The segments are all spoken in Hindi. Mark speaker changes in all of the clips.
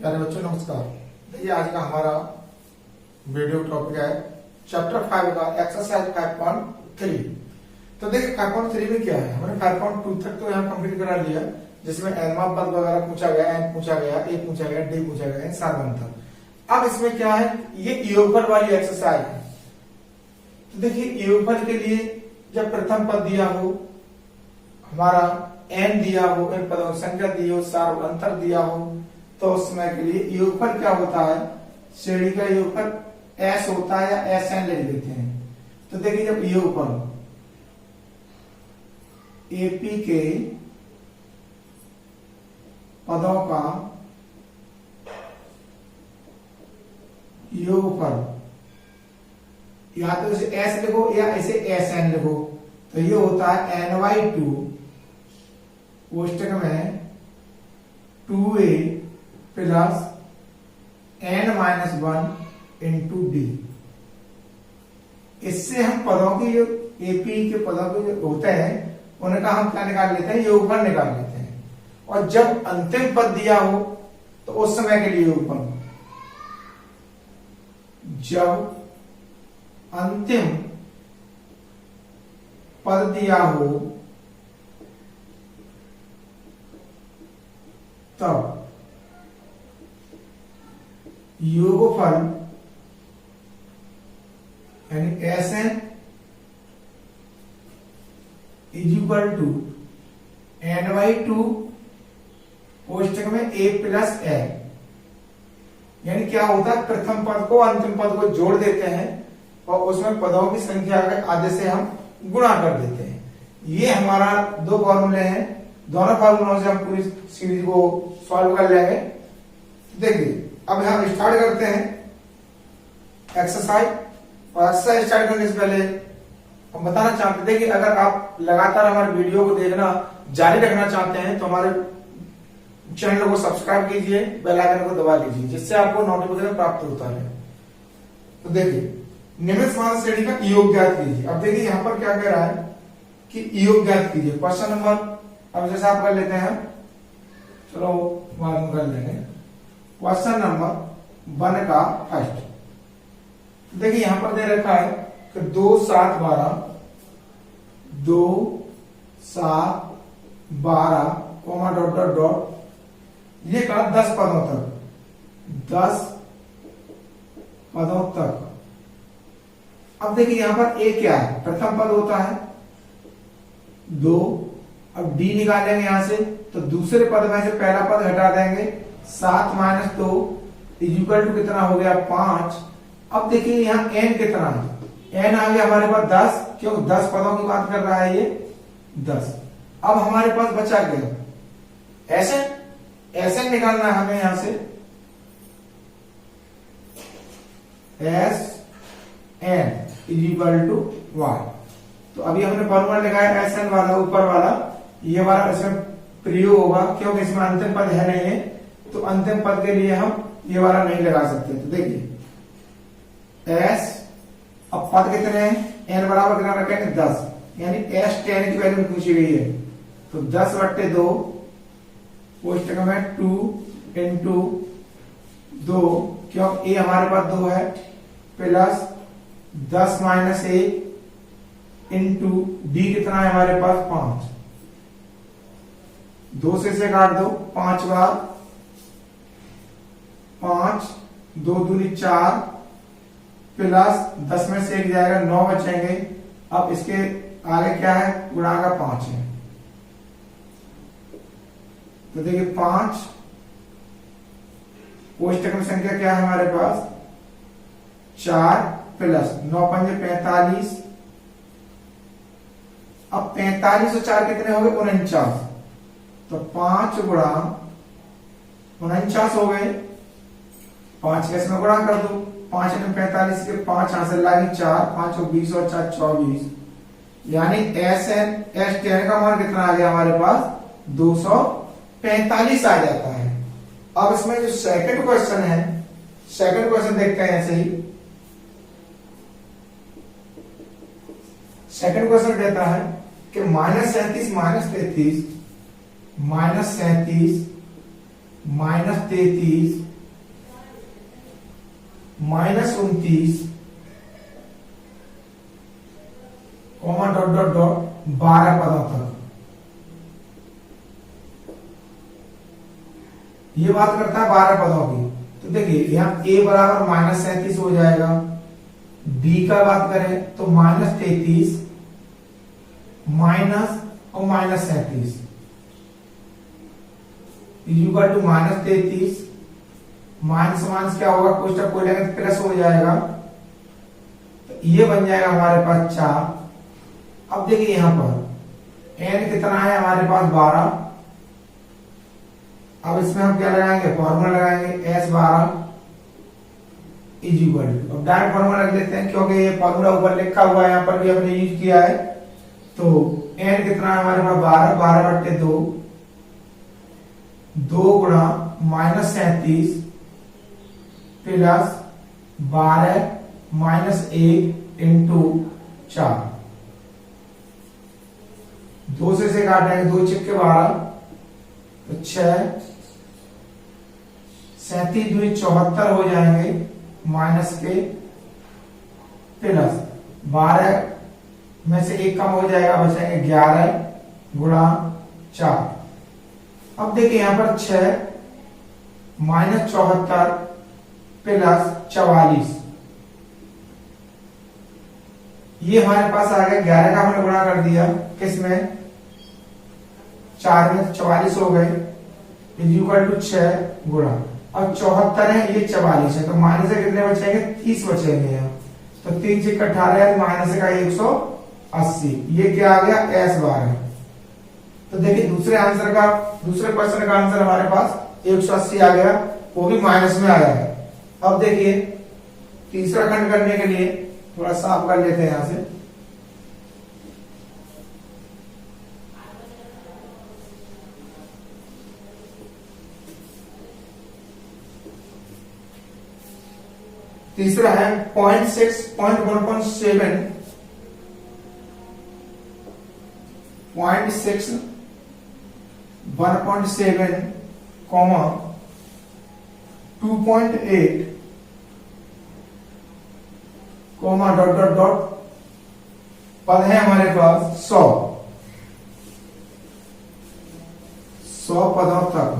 Speaker 1: प्यारे बच्चों नमस्कार। देखिए आज का हमारा वीडियो टॉपिक है चैप्टर 5 का एक्सरसाइज 5.3। तो देखिए 5.3 में क्या है, हमने 5.2 तक तो यहाँ कंप्लीट करा लिया, जिसमें एनवा पद वगैरह पूछा गया, एन पूछा गया, ए पूछा गया, डी पूछा गया, साधन था। अब इसमें क्या है, ये योगफल वाली एक्सरसाइज है। तो देखिए योगफल के लिए जब प्रथम पद दिया हो, हमारा एन दिया हो, इन पदों की संख्या दी हो, सार्व अंतर दिया हो, तो उस समय के लिए योगफल क्या होता है, श्रेणी का योगफल एस होता है या एस एन लिख देते हैं। तो देखिए जब योगफल एपी के पदों का योगफल, या तो इसे एस लिखो या इसे एस एन लिखो, तो ये होता है NY2 कोष्टक में 2A plus n-1 into D. इससे हम पदों की जो एपी के पदों के जो होते हैं उनका हम क्या निकाल लेते हैं, योगफल निकाल लेते हैं। और जब अंतिम पद दिया हो तो उस समय के लिए योगफल, जब अंतिम पद दिया हो तब योगफल यानी S N is equal to NY2 कोष्टक में ए प्लस एन। यानी क्या होता है, प्रथम पद को अंतिम पद को जोड़ देते हैं और उसमें पदों की संख्या के आधे से हम गुणा कर देते हैं। ये हमारा दो फॉर्मूले हैं, दोनों फॉर्मूलों से हम पूरी सीरीज को सॉल्व कर लेंगे। देखिए अब हम स्टार्ट करते हैं एक्सरसाइज। और एक्सरसाइज स्टार्ट करने से पहले हम बताना चाहते थे कि अगर आप लगातार हमारे वीडियो को देखना जारी रखना चाहते हैं तो हमारे चैनल को सब्सक्राइब कीजिए, बेल आइकन को दबा लीजिए, जिससे आपको नोटिफिकेशन प्राप्त होता है। तो देखिए निम्न समान श्रेणी का योग ज्ञात कीजिए। अब देखिए यहाँ पर क्या कह रहा है कि योग ज्ञात कीजिए। क्वेश्चन नंबर, अब जैसे आप कर लेते हैं, चलो मालूम कर लेंगे। क्वेश्चन नंबर 1 का फर्स्ट देखिए यहां पर दे रखा है कि 2 7 12 2 7 12 कोमा डॉट डॉट डॉट, ये कहा 10 पदों तक, 10 पदों तक। अब देखिए यहां पर ए क्या है, प्रथम पद होता है 2। अब डी निकालेंगे यहां से, तो दूसरे पद में से पहला पद हटा देंगे, 7 - 2 इज इक्वल टू कितना हो गया, 5। अब देखिए यहाँ n कितना है, n आ गया हमारे पास 10, क्योंकि 10 पदों की बात कर रहा है ये 10। अब हमारे पास बचा गया ऐसे निकालना है हमें यहां से, S N is equal to Y. तो अभी हमने फॉर्मूला लगाया एस एन वाला, ऊपर वाला ये वाला इसमें प्रयोग होगा, क्योंकि इसमें अंतिम पद है नहीं है, तो अंतिम पद के लिए हम ये वाला नहीं लगा सकते। तो देखिए एस, अब पद कितने हैं, एन बराबर कितना रखेंगे 10, यानी एस 10 की वैल्यू पूछी गई है, तो 10/2 कोष्टक में 2 इंटू 2, क्योंकि ए हमारे पास 2 है, प्लस 10 - 1 इंटू डी कितना है हमारे पास 5। 2 से काट दो, 5 बार 5, 2 दूनी 4, प्लस 10 में से 1 जाएगा, 9 बचेंगे। अब इसके आगे क्या है, गुणा का 5 है। तो देखिए 5 कोष्टक में संख्या क्या है हमारे पास 4, प्लस 9 × 5 = 45। अब 45 और 4 कितने हो गए, 49। तो 5 गुणा 49 हो गए, 5 के इसमें गुणा कर दो, 5 × 45 के 5 यहां से लागी 4, 5 × 20 और 4 24, यानी एस टेन का मान कितना आ गया हमारे पास 245 आ जाता है। अब इसमें जो सेकंड क्वेश्चन है, सेकंड क्वेश्चन देखते हैं ऐसे ही। सेकंड क्वेश्चन कहता है कि -37 -33 -37 -33 -29 कोमा डॉट डॉट डॉट 12 पदों तक। ये बात करता है 12 पदों की। तो देखिए यहाँ a बराबर -37 हो जाएगा। b का बात करें तो -33 माइनस और -37 इक्वल टू -33 माइनस माइनस क्या होगा, कोष्टक को लेंगे तो प्लस हो जाएगा। तो ये बन जाएगा हमारे पास 4। अब देखिए यहां पर n कितना है हमारे पास 12। अब इसमें हम क्या लगाएंगे, फॉर्मूला लगाएंगे S12 इज इक्वल टू, अब डायरेक्ट फॉर्मूला रख लेते हैं क्योंकि ये फॉर्मूला ऊपर लिखा हुआ है, यहां पर भी हमने यूज किया है। तो n कितना है हमारे पास 12, 12/2 2 गुणा -37 प्लस 12 -1 इंटू 4। 2 से काटेंगे, 2 छिक्के 12 तो 6 37 दूनी 74 हो जाएंगे माइनस के प्लस 12 में से 1 कम हो जाएगा, बचेंगे 11 गुणा 4। अब देखिए यहां पर 6 -74 प्लस 44, ये हमारे पास आ गया 11 का हमने गुणा कर दिया किसमें, 4 में, तो 44 हो गए इक्वल टू 6 गुणा, और 74 है ये 44 है, तो माइनस से कितने बचेंगे, 30 बचेंगे यहाँ। तो 3 से 18 है, माइनस का 180, ये क्या आ गया S12। तो देखिए दूसरे क्वेश्चन का आंसर हमारे पास 180 आ गया, वो भी माइनस में आया है। अब देखिए तीसरा खंड करने के लिए थोड़ा साफ कर लेते हैं यहां से। तीसरा है 0.6 1.7 0.6 1.7 comma 2.8 comma dot dot dot पद है हमारे पास 100 पदों तक।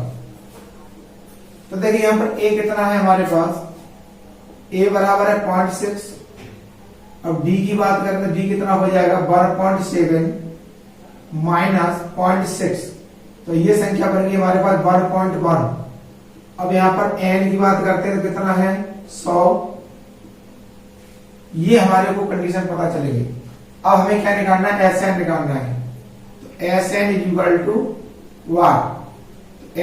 Speaker 1: तो देखिए यहां पर a कितना है हमारे पास, a बराबर है 0.6। अब d की बात करें तो d कितना हो जाएगा 1.7 माइनस 0.6, तो ये संख्या बन गई हमारे पास 1.1। अब यहां पर n की बात करते हैं तो कितना है 100, ये हमारे को कंडीशन पता चलेगी। अब हमें क्या निकालना है, Sn निकालना है। तो Sn is equal to what,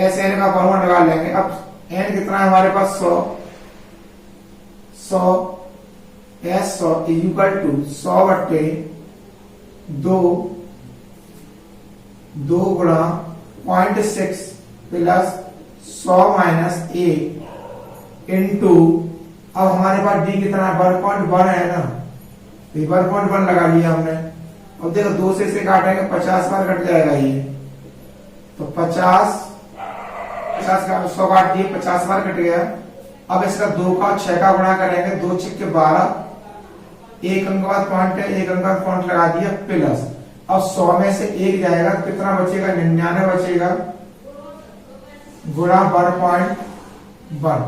Speaker 1: Sn का फॉर्मूला लगा लेंगे। अब n कितना है हमारे पास 100 S100 इज इक्वल टू 100/2 2 गुणा 0.6 प्लस 100 माइनस 1 इंटू, अब हमारे पास d कितना है 1.1 है ना, तो 1.1 लगा लिया हमने। अब देखो 2 से इसे काटेंगे 50 बार कट जाएगा ये, तो 50 का 100 काट दिए 50 बार कट गया। अब इसका 2 का 6 का गुणा करेंगे, 2 छिक्के 12, 1 अंक बाद पॉइंट है, 1 अंक बाद पॉइंट लगा दिया प्लस। अब 100 में से 1 जाएगा तो कितना बचेगा, 99 बचेगा गुणा 1.1।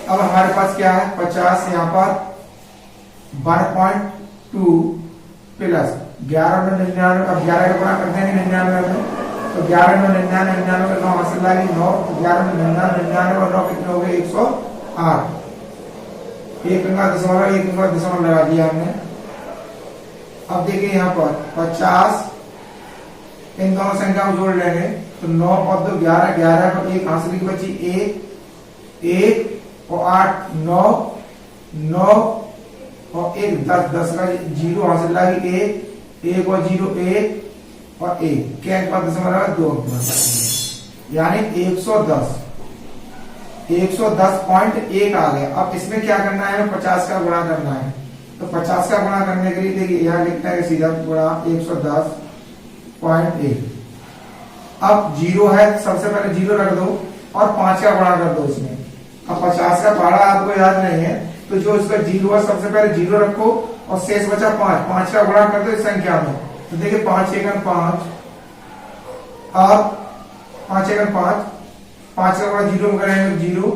Speaker 1: अब हमारे पास क्या है 50, यहां पर 1.2 प्लस 11 में 99, अब 11 का गुणा करते हैं 99 में, तो 11 में 99 का 9 हासिल लाएगी 9, 11 में 99 और 9 कितने हो गए 108। एक अंक दशमलव लगा दिया हमने। अब देखिए यहाँ पर 50, इन दोनों संख्या को जोड़ लेंगे तो 9 और 2 11, 11 पर 1 हासिल की बची 1 और 8 9 9 और 1 10, 10 का 0 हासिल लागी 1 और 0 1 और 1 क्या दशमलव 2, यानी 110.1 आ गया। अब इसमें क्या करना है, 50 का गुणा करना है। तो 50 का गुणा करने के लिए देखिए यहां लिखना है सीधा गुणा 110.1। अब 0 है, सबसे पहले 0 रख दो और 5 का गुणा कर दो इसमें। अब 50 का पहाड़ा आपको याद नहीं है तो जो इसका जीरो है सबसे पहले जीरो रखो और शेष बचा 5, 5 का गुणा कर दो इस संख्या में। तो देखिए 5 एकम 5, अब 5 एकम 5, 5 का गुणा जीरो में करेंगे जीरो,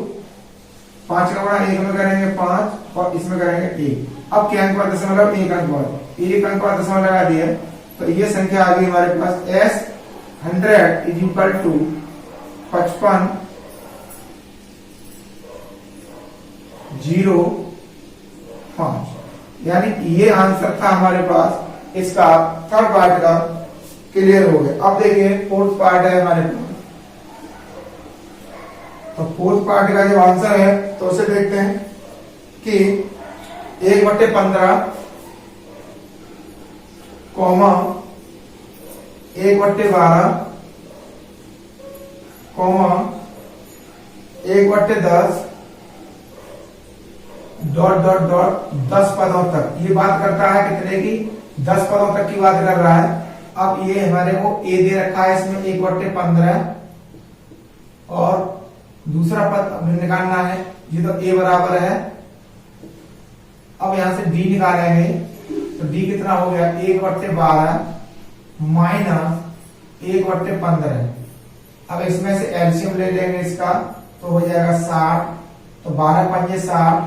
Speaker 1: 5 का गुणा 1 में करेंगे 5 और इसमें करेंगे 1। अब क्या अंक पर दशमलव 1 अंक पर, 1 अंक पर दशमलव लगा दिया तो ये संख्या आ गई हमारे पास S 100 इज इक्वल टू 55 0.5, यानी ये आंसर था हमारे पास इसका थर्ड पार्ट का। क्लियर हो गया। अब देखिए फोर्थ पार्ट है हमारे पास, तो फोर्थ पार्ट का जो आंसर है तो उसे देखते हैं कि 1/15 comma 1/12 comma 1/10 dot dot dot 10 पदों तक। ये बात करता है कितने की, 10 पदों तक की बात कर रहा है। अब ये हमारे को ए दे रखा है इसमें 1/15 और दूसरा पद निकालना है, ये तो ए बराबर है। अब यहां से डी निकालेंगे तो डी कितना हो गया 1/12 माइनस 1/15। अब इसमें से एलसीएम ले लेंगे इसका तो हो जाएगा 60, तो 12 पंजे 60,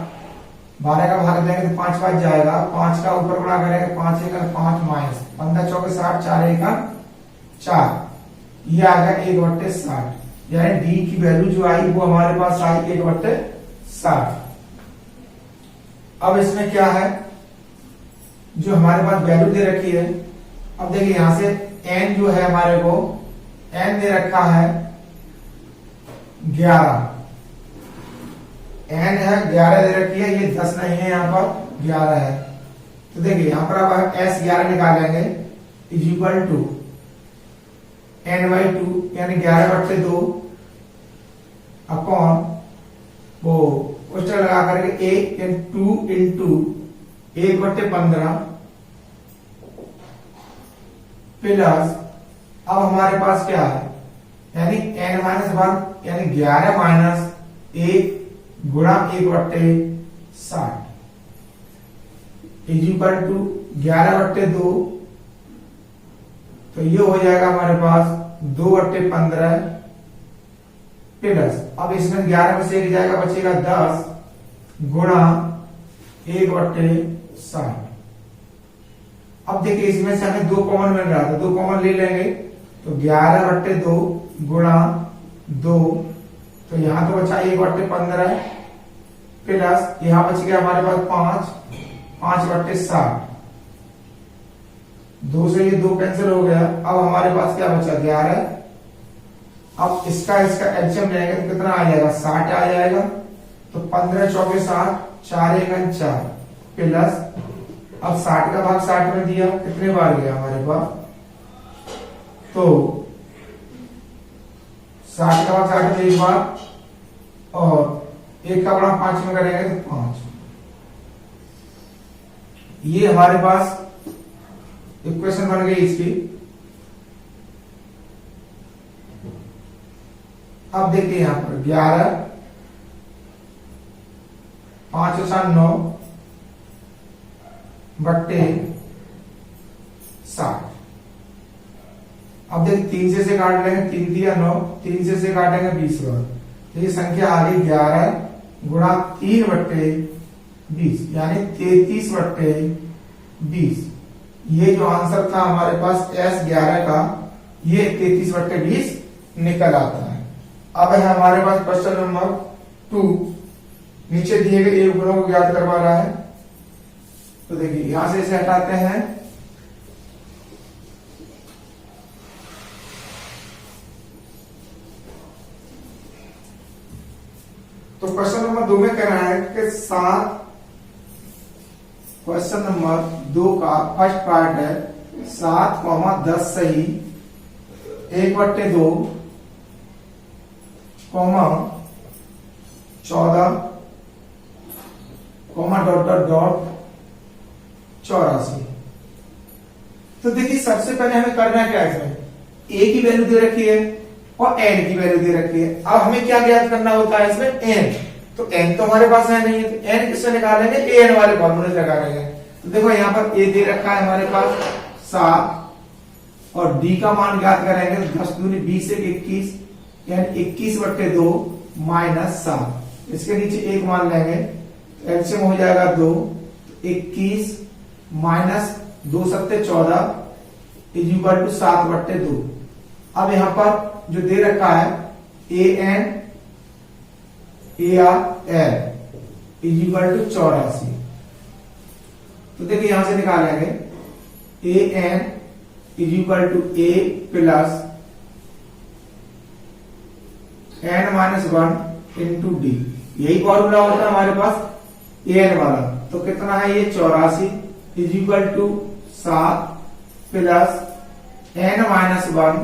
Speaker 1: 12 का भाग देंगे तो 5 बच जाएगा, 5 का ऊपर गुणा करेंगे 5 एकम 5 माइनस 15 चौके 60, 4 एकम 4, ये आ गया 1/60, यानी डी की वैल्यू जो आई वो हमारे पास आई 1/60। अब इसमें क्या है जो हमारे पास वैल्यू दे रखी है, अब देखिए यहां से n जो है हमारे को n दे रखा है 11, n है 11 दे रखी है, ये 10 नहीं है, यहाँ पर 11 है। तो देखिए यहां पर अब S11 निकालेंगे इज इक्वल टू n/2 यानी 11/2 अपॉन वो क्वेश्चन लगा करके a/2 इंटू 1/15 प्लस अब हमारे पास क्या है यानी n-1 यानी 11 माइनस 1 गुणा 1/60 इज इक्वल टू 11/2, तो ये हो जाएगा हमारे पास 2/15 प्लस अब इसमें 11 में से 1 जाएगा बचेगा 10 गुणा 1/60। अब देखिए इसमें से हमें 2 कॉमन मिल रहा था, 2 कॉमन ले लेंगे तो 11/2 गुणा 2, तो यहां तो बचा 1/15 प्लस यहां बच गया हमारे पास 5/60, 2 से ये 2 कैंसिल हो गया। अब हमारे पास क्या बचा 11। अब इसका एलसीएम लेंगे तो कितना आ जाएगा 60 आ जाएगा, तो 15 चौके 60, 4 एकम 4 प्लस अब 60 का भाग 60 में दिया, कितने बार गया हमारे पास, तो 60 का भाग 60 में 1 बार और 1 का गुणा 5 में करेंगे तो 5। ये हमारे पास इक्वेशन बन गई इसकी। अब देखिए यहां पर 11 5 और 9 बट्टे 60। अब देखिए 3 से काट लेंगे, 3 दिया 9, 3 से काटेंगे 20 बार, तो ये संख्या आ गई 11 गुणा 3/20 यानी 33/20। ये जो आंसर था हमारे पास S11 का ये 33/20 निकल आता है। अब है हमारे पास क्वेश्चन नंबर 2, नीचे दिए गए एक गुणों को ज्ञात करवा रहा है। तो देखिए यहां से इसे हटाते हैं, तो क्वेश्चन नंबर 2 में कह रहा है कि 7, क्वेश्चन नंबर 2 का फर्स्ट पार्ट है 7,10 सही 1/2 14 डॉट डॉट डॉट 84। तो देखिए सबसे पहले हमें करना क्या है, इसमें ए की वैल्यू दे रखी है और n की वैल्यू दे रखी है। अब हमें क्या ज्ञात करना होता है इसमें n, तो n तो हमारे पास है नहीं है, तो n किससे निकालेंगे, an वाले फॉर्मूले से निकालेंगे। तो देखो यहाँ पर a दे रखा है हमारे पास 7 और d का मान ज्ञात करेंगे, 10 दूनी 20 से 21 यानी 21/2 माइनस 7। इसके नीचे एक मान लेंगे, एलसीएम हो जाएगा 2, 21 माइनस 2 सत्ते 14 इज इक्वल टू 7/2। अब यहां पर जो दे रखा है an AR is equal to 84। तो देखिए यहां से निकालेंगे an is equal to a plus n-1 into D, यही फॉर्मूला होता है हमारे पास an वाला। तो कितना है ये 84 is equal to 7 plus n-1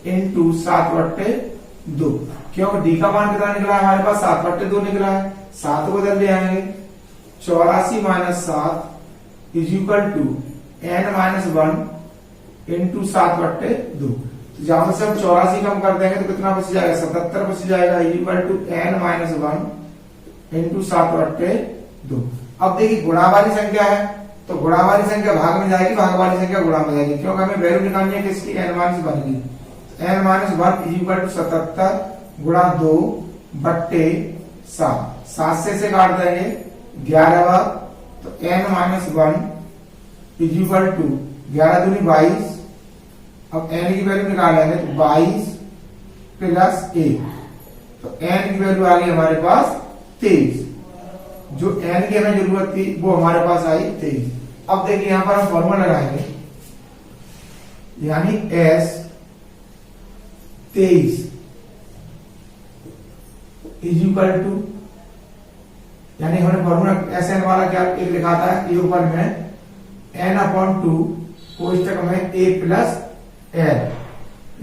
Speaker 1: into 7/2, क्योंकि डी का मान कितना निकला है हमारे पास 7/2 निकला है, 7 को बदल ले आएंगे, 84 minus 7 is equal to n-1 into 7/2। जहां से हम 84 कम कर देंगे तो कितना बच जाएगा, 77 बच जाएगा, इक्वल टू n-1 इंटू 7/2। अब देखिए गुणा वाली संख्या है तो गुणा वाली संख्या भाग में जाएगी, भाग वाली संख्या गुणा में जाएगी, क्योंकि हमें वैल्यू निकालनी है किसकी, n-1 की। n-1 इज इक्वल टू 77 गुणा 2/7, 7 से काट देंगे 11 तो n-1 इज इक्वल टू 11 दूनी 22। अब n की वैल्यू निकालेंगे तो 22 प्लस 1, तो n की वैल्यू आ गई हमारे पास 23। जो n की हमें जरूरत थी वो हमारे पास आई 23। अब देखिए यहां पर हम फॉर्मूला लगाएंगे, यानी s 23 इज इक्वल टू, यानी हमने फॉर्मूला एस एन वाला क्या एक लिखा था ये ऊपर में n/2 कोष्टक में a प्लस एल,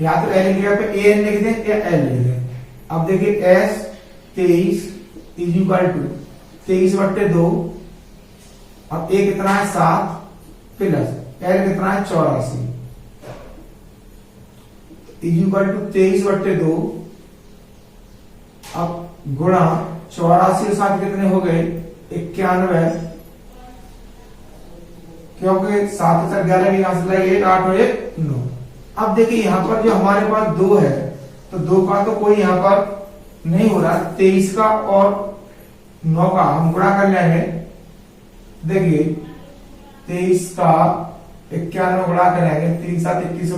Speaker 1: या तो एल लिख पे ए एन लिख दें या एल लिख दें। अब देखिए s 23 इज इक्वल टू 23/2, अब ए कितना है 7 प्लस एल कितना है 84 इज इक्वल टू 23/2। अब गुणा 84 के साथ कितने हो गए 91, क्योंकि 7 से 11 की यहां से लाएंगे 8 और 1 9। अब देखिए यहां पर जो हमारे पास 2 है तो 2 का तो कोई यहां पर नहीं हो रहा, 23 का और 9 का हम गुणा कर लेंगे। देखिए 23 का 91 गुणा करेंगे, 3 7 21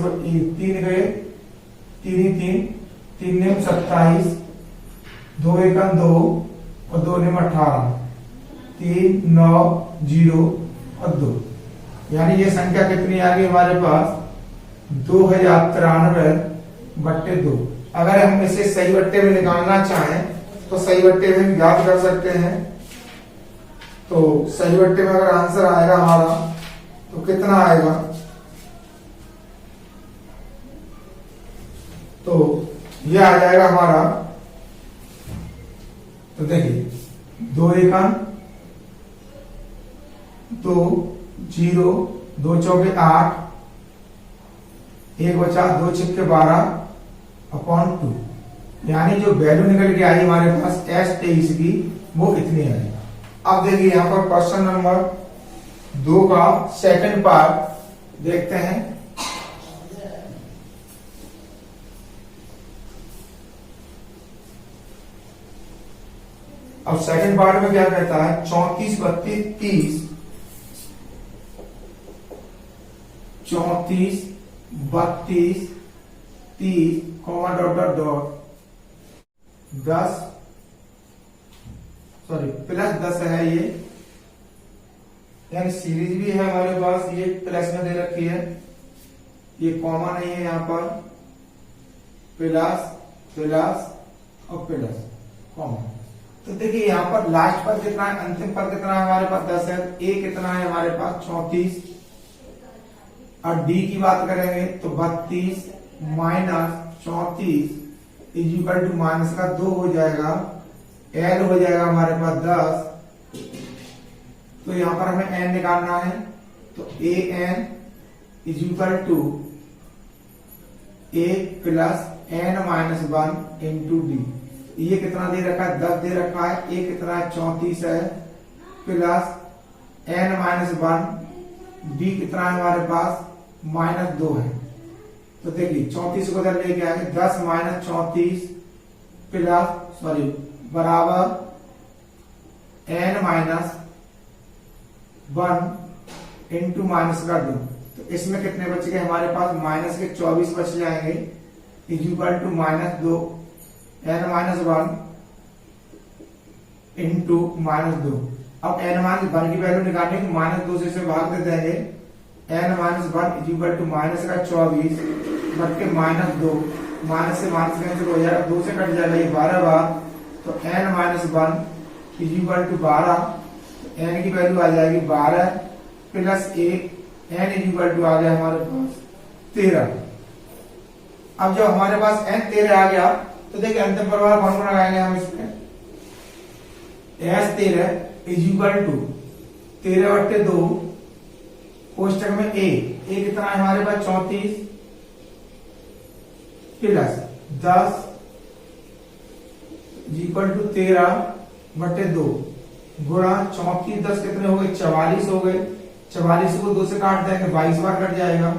Speaker 1: 3 गए 3 3 ने 27, 2 1 2 और 2 ने 18, 3 9 0 और 2, यानी ये संख्या कितनी आ गई हमारे पास 2093/2। अगर हम इसे सही बट्टे में निकालना चाहें तो सही बट्टे में हम याद कर सकते हैं। तो सही बट्टे में अगर आंसर आएगा हमारा तो कितना आएगा, तो ये आ जाएगा हमारा, तो देखिए 2 1 2 0 2 चौके 8, 1 बचा 2 छिक्के 12/2, यानी जो वैल्यू निकल के आई हमारे पास S23 की वो इतनी आई। अब देखिए यहां पर क्वेश्चन नंबर 2 का सेकंड पार्ट देखते हैं। अब सेकंड पार्ट में क्या कहता है, 34 32 30, 34 32 30 comma dot dot dot 10 sorry plus 10 है ये, यानी सीरीज भी है हमारे पास, ये प्लस में दे रखी है, ये कॉमा नहीं है यहां पर, प्लस प्लस और प्लस कॉमा। तो देखिए यहां पर लास्ट पर कितना है, अंतिम पर कितना है हमारे पास 10 है, ए कितना है हमारे पास 34, और डी की बात करेंगे तो 32 minus 34 is equal to minus का 2 हो जाएगा, एल हो जाएगा हमारे पास 10। तो यहां पर हमें एन निकालना है, तो A N is equal to 1 plus n minus 1 into D. ये कितना दे रखा है, 10 दे रखा है। ये कितना है, 34 है, प्लस n माइनस 1, डी कितना है हमारे पास, -2 है। तो देखिए 34 को इधर लेके आएंगे, 10 माइनस 34 प्लस बराबर n माइनस 1 इंटू माइनस का 2। तो इसमें कितने बच गए हमारे पास, माइनस के 24 बच जाएंगे, is equal to -2 n minus 1 into -2। अब n माइनस 1 की वैल्यू निकालने की, -2 से भाग दे देंगे, n minus 1 is equal to minus का 24 बट के -2, माइनस से माइनस कैंसिल हो जाएगा, 2 से कट जाएगा, ये 12 बार। तो n minus 1 is equal to 12, n की वैल्यू आ जाएगी 12 plus 1, n is equal to आ गया हमारे पास 13। अब जब हमारे पास n 13 आ गया तो देखिए अंतिम प्रभाव फॉर्मूला लगाएंगे हम इसमें, s 13 इज इक्वल टू 13/2 कोष्टक में a कितना है हमारे पास, 34 प्लस 10 इक्वल टू 13/2 गुणा 34, 10 कितने हो गए, 44 हो गए। 44 को 2 से काट देंगे, 22 बार कट जाएगा।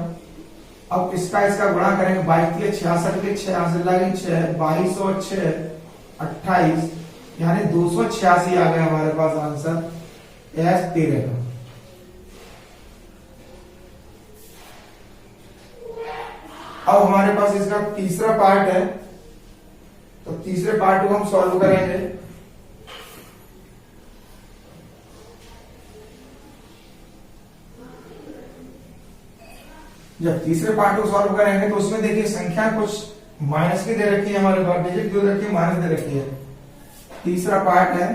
Speaker 1: अब इसका गुणा करेंगे, 22 66 के 66 लगे 6, 22 और 6 28, यानी 286 आ गया हमारे पास आंसर S 13 का। अब हमारे पास इसका तीसरा पार्ट है, तो तीसरे पार्ट को हम सॉल्व करेंगे। जब तीसरे पार्ट को सॉल्व करेंगे तो उसमें देखिए संख्या कुछ माइनस की दे रखी है हमारे पास, डिजिट दे रखी है, माइनस दे रखी है। तीसरा पार्ट है,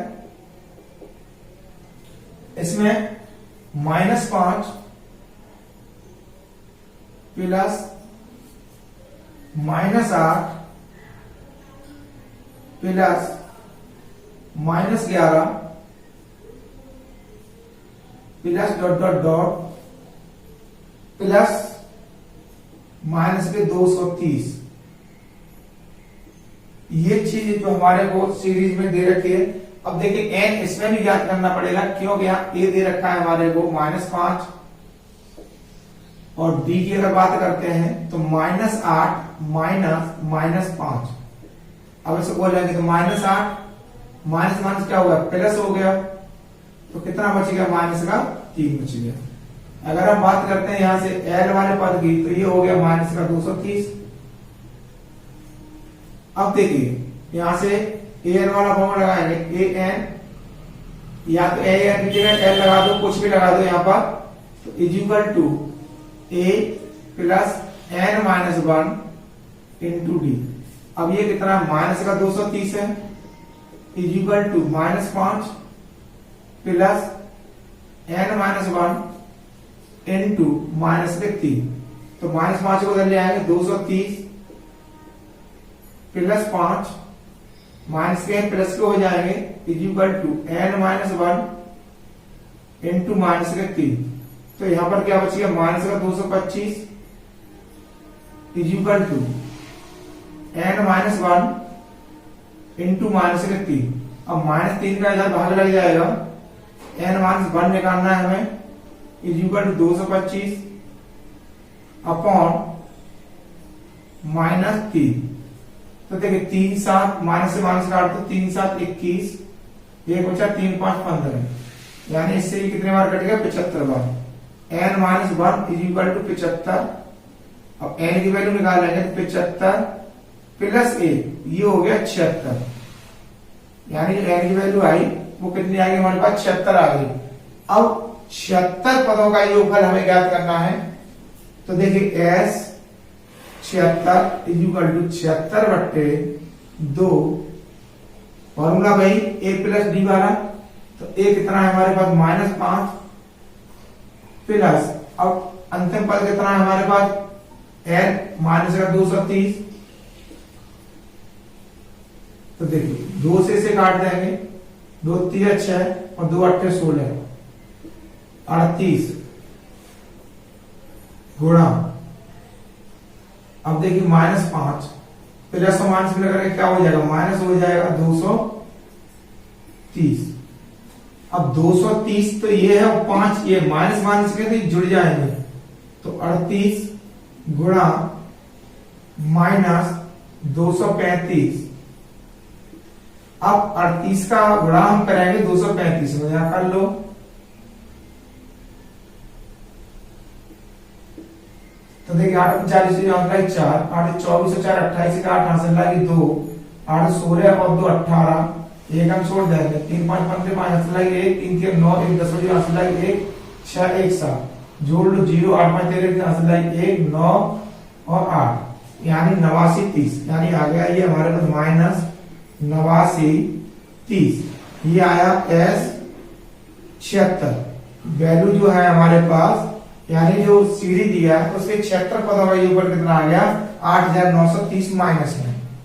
Speaker 1: इसमें -5 plus -8 plus -11 plus dot dot dot plus minus के 230, ये चीज जो हमारे को सीरीज में दे रखी है। अब देखिए n इसमें भी ज्ञात करना पड़ेगा, क्योंकि यहाँ a दे रखा है हमारे को -5 और d की अगर बात करते हैं तो -8 माइनस -5। अब इसे बोलेंगे तो -8 माइनस क्या हुआ, प्लस हो गया, तो कितना बच गया, माइनस का 3 बच गया। अगर हम बात करते हैं यहां से L वाले पद की, तो ये हो गया माइनस का 230। अब देखिए यहां से an वाला फॉर्मूला लगाएंगे, an या तो an की जगह L लगा दो, कुछ भी लगा दो यहां पर, तो is equal to a plus n minus 1 into d. अब ये कितना, माइनस का 230 है, is equal to -5 plus n minus 1 into minus के 3। तो -5 को उधर ले आएंगे, 230 प्लस 5 माइनस के प्लस के हो जाएंगे, is equal to n minus 1 into minus के 3। तो यहां पर क्या बचेगा, माइनस का 225 is equal to n minus 1 into minus के 3। अब -3 का इधर भाग लग जाएगा, n माइनस 1 निकालना है हमें, इज इक्वल टू 225 अपॉन -3। तो देखिए 3 7 माइनस से माइनस काट दो, 3 7 21, एक बचा 3 5 15, यानी इससे ही कितने बार कटेगा, 75 बार। n minus 1 is equal to 75। अब n की वैल्यू निकालेंगे तो 75 प्लस 1, ये हो गया 76, यानी जो n की वैल्यू आई वो कितनी आ गई हमारे पास, 76 आ गई। अब 76 पदों का योगफल हमें ज्ञात करना है, तो देखिए s 76 is equal to 76/2, formula भाई a प्लस डी वाला, तो a कितना है हमारे पास, -5 प्लस, अब अंतिम पद कितना है हमारे पास, n माइनस का 230। तो देखिए 2 से काट देंगे, 2 3 6 और 2 8 16, 38 गुणा, अब देखिए -5 प्लस और माइनस में करके क्या हो जाएगा, माइनस हो जाएगा 230। अब 230 तो ये है, और 5 ये माइनस माइनस के तो जुड़ जाएंगे, तो 38 गुणा माइनस 235। अब 38 का गुणा हम करेंगे 235 में, यहां कर लो। तो देखिए 8 40 4, 8 24 4 28 का 8 हासिल लाएगी 2, 8 16 और 2 18, एक हम छोड़ देंगे, 3 5 15 5 हासिल लाएगी 1, 3 3 9 1 10 हासिल लाएगी 1, 6 1 7, जोड़ लो 0 8 5 13 हासिल लाएगी 1 9 और 8, यानी 89 30, यानी आ गया ये हमारे पास माइनस 89 30। ये आया S 76। वैल्यू जो है हमारे पास, यानी जो सीढ़ी दिया है उसके 76 पद हमारे ऊपर कितना आ गया, 8930 माइनस में।